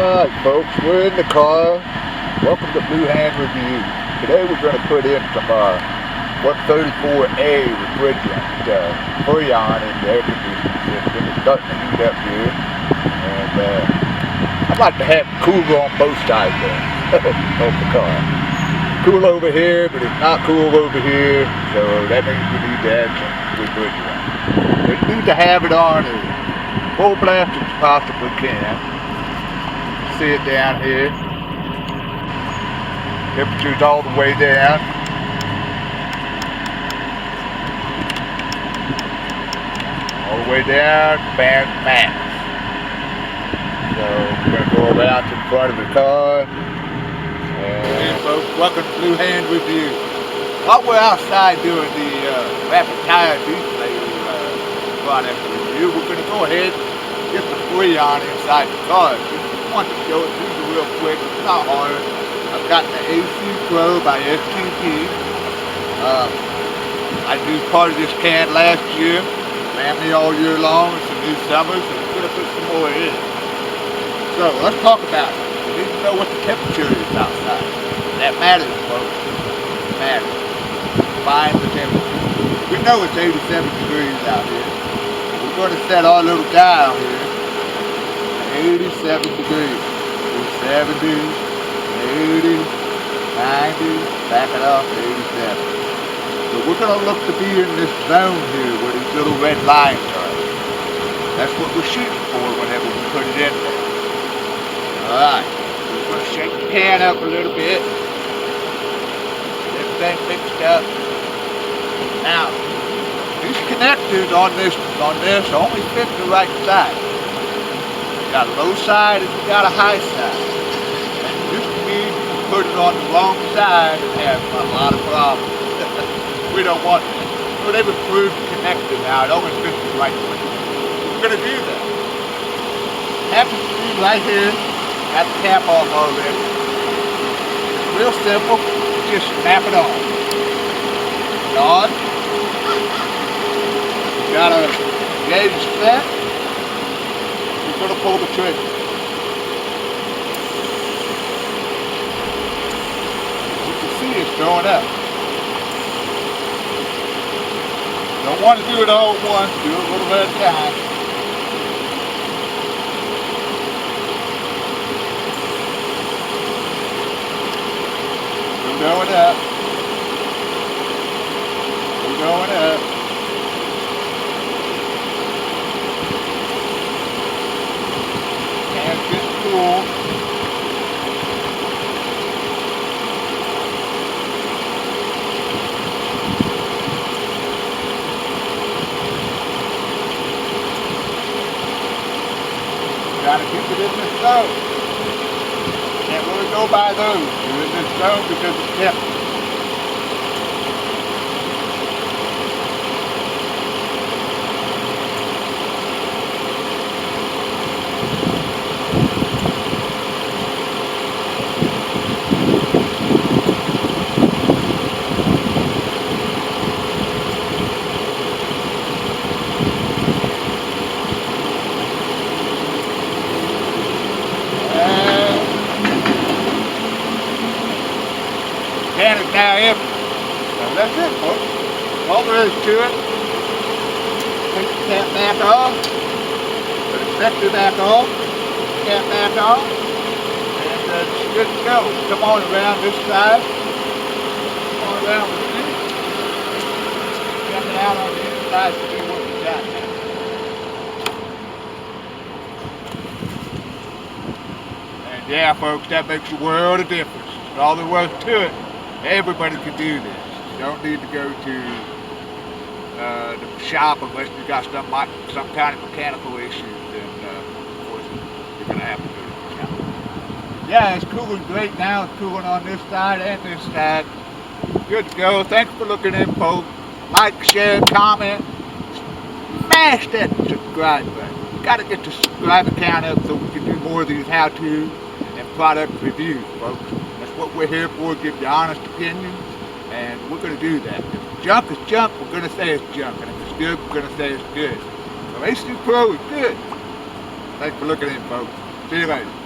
Alright folks, we're in the car. Welcome to Blue Hand Review. Today we're going to put in some 134A refrigerant Freon in the air conditioning system. It's starting to heat up here. And I'd like to have it cooler on both sides of the car. Cool over here, but it's not cool over here, so that means we need to add some refrigerant. We need to have it on as full blast as possibly can. See it down here. Temperature's all the way down. All the way down to band max. So we're going to go around to the front of the car. And folks, welcome to Blue Hand Review. While we're outside doing the rapid tire deflator product review, we're going to go ahead and get the Freon inside the car. I want to show it to you real quick. It's not hard. I've got the AC Pro by STP. I used part of this can last year. Ran me all year long. It's a new summer, so we're going to put some more in. So let's talk about it. We need to know what the temperature is outside. That matters, folks. It matters. Find the temperature. We know it's 87 degrees out here. We're going to set our little dial here. 87 degrees, 70, 80, 90, back it up to 87. So we're going to look to be in this zone here where these little red lines are. That's what we're shooting for whenever we put it in there. Alright, we're going to shake the can up a little bit. Everything mixed up. Now, these connectors on this only fit the right side. You got a low side and you got a high side. And this means you put it on the wrong side and have a lot of problems. We don't want that. So they've improved the connector now. It only fits the right way. We're going to do that. Happy to be right here. Got the cap off already. It's real simple. Just snap it on. On. You got a gauge set. We're going to pull the trigger. You can see it's going up. Don't want to do it all at once, do it a little bit at a time. We're going up. We're going up. Cool. Gotta keep it in this zone. Can't really go by those. You're in this zone because it's different. Can is now empty. So that's it, folks. All there is to it. Take the cap back off. Put the connector back on. Cap back on. And it's good to go. Come on around this side. Come on around with me. Check it out on the inside to see what we got now. And yeah, folks, that makes a world of difference. That's all there was to it. Everybody can do this. You don't need to go to the shop unless you got some kind of mechanical issue. Then, of course, you're going to have to go to the shop. Yeah, it's cooling great now. It's cooling on this side and this side. Good to go. Thanks for looking in, folks. Like, share, comment. Smash that subscribe button. Got to get the subscriber count up so we can do more of these how-to and product reviews, folks. What we're here for, give you honest opinions, and we're going to do that. If junk is junk, we're going to say it's junk, and if it's good, we're going to say it's good. So AC Pro is good. Thanks for looking in, folks. See you later.